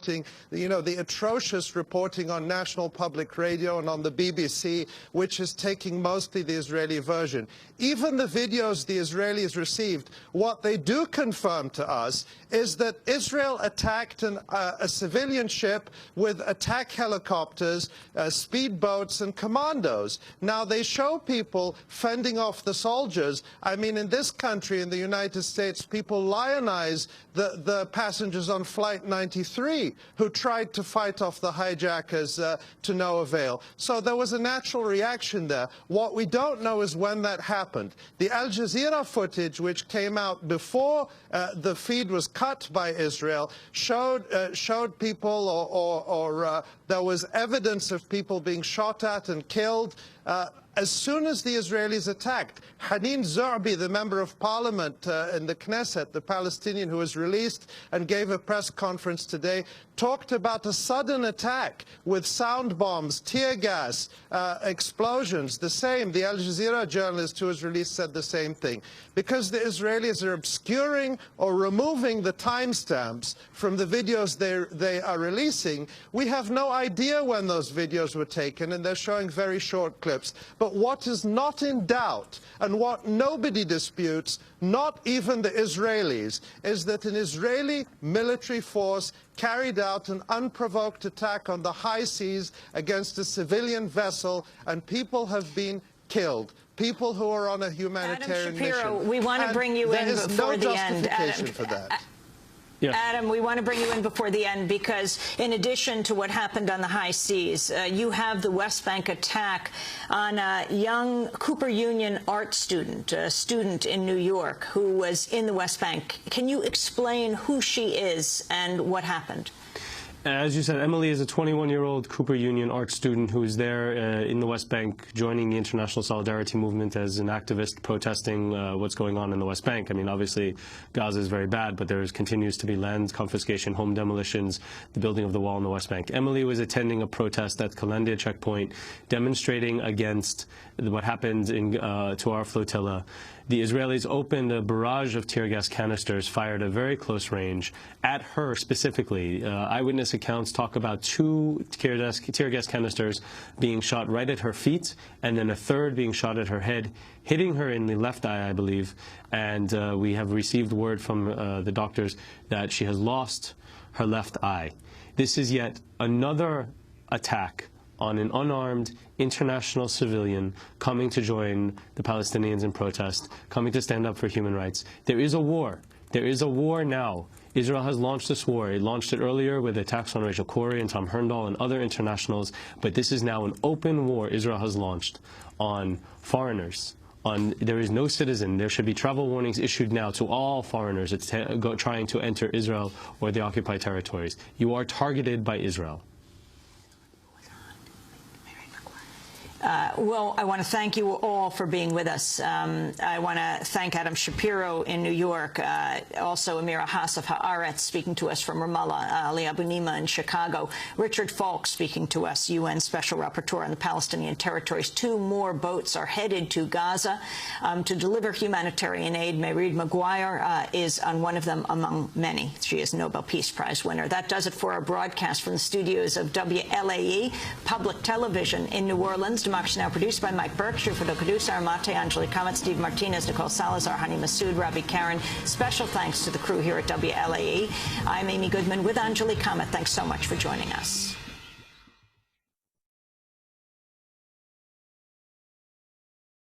reporting, you know, the atrocious reporting on National Public Radio and on the BBC, which is taking mostly the Israeli version. Even the videos the Israelis received, what they do confirm to us is that Israel attacked a civilian ship with attack helicopters, speedboats, and commandos. Now, they show people fending off the soldiers. I mean, in this country, in the United States, people lionize the passengers on Flight 93 who tried to fight off the hijackers to no avail. So there was a natural reaction there. What we don't know is when that happened. The Al Jazeera footage, which came out before the feed was cut by Israel, showed people, or there was evidence of people being shot at and killed. As soon as the Israelis attacked, Haneen Zo'bi, the member of parliament in the Knesset, the Palestinian who was released and gave a press conference today, talked about a sudden attack with sound bombs, tear gas, explosions. The same, the Al Jazeera journalist who was released said the same thing. Because the Israelis are obscuring or removing the timestamps from the videos they are releasing, we have no idea when those videos were taken, and they're showing very short clips. But what is not in doubt, and what nobody disputes, not even the Israelis, is that an Israeli military force carried out an unprovoked attack on the high seas against a civilian vessel, and people have been killed. People who are on a humanitarian mission. Adam Shapiro, we want to bring you in before the end. There is no justification for that. Yes. Adam, we want to bring you in before the end because in addition to what happened on the high seas, you have the West Bank attack on a young Cooper Union art student, a student in New York who was in the West Bank. Can you explain who she is and what happened? As you said, Emily is a 21-year-old Cooper Union art student who is there in the West Bank joining the International Solidarity Movement as an activist protesting what's going on in the West Bank. I mean, obviously, Gaza is very bad, but there continues to be land confiscation, home demolitions, the building of the wall in the West Bank. Emily was attending a protest at Kalandia checkpoint demonstrating against what happened to our flotilla. The Israelis opened a barrage of tear gas canisters fired at very close range at her specifically. Eyewitness accounts talk about 2 tear gas canisters being shot right at her feet, and then a third being shot at her head, hitting her in the left eye, I believe. And we have received word from the doctors that she has lost her left eye. This is yet another attack on an unarmed international civilian coming to join the Palestinians in protest, coming to stand up for human rights. There is a war. There is a war now. Israel has launched this war. It launched it earlier with attacks on Rachel Corrie and Tom Herndal and other internationals, but this is now an open war Israel has launched on foreigners. There is no citizen. There should be travel warnings issued now to all foreigners trying to enter Israel or the occupied territories. You are targeted by Israel. Well, I want to thank you all for being with us. I want to thank Adam Shapiro in New York, also Amira Haas of Haaretz speaking to us from Ramallah, Ali Abunimah in Chicago, Richard Falk speaking to us, UN Special Rapporteur on the Palestinian territories. 2 more boats are headed to Gaza to deliver humanitarian aid. Mairead Maguire is on one of them among many. She is a Nobel Peace Prize winner. That does it for our broadcast from the studios of WLAE, Public Television in New Orleans. Democracy Now! Produced by Mike Burke, Shufado Caduce, Armate, Angelique Kamet, Steve Martinez, Nicole Salazar, Hani Massoud, Rabi Karen. Special thanks to the crew here at WLAE. I'm Amy Goodman with Angelique Kamet. Thanks so much for joining us.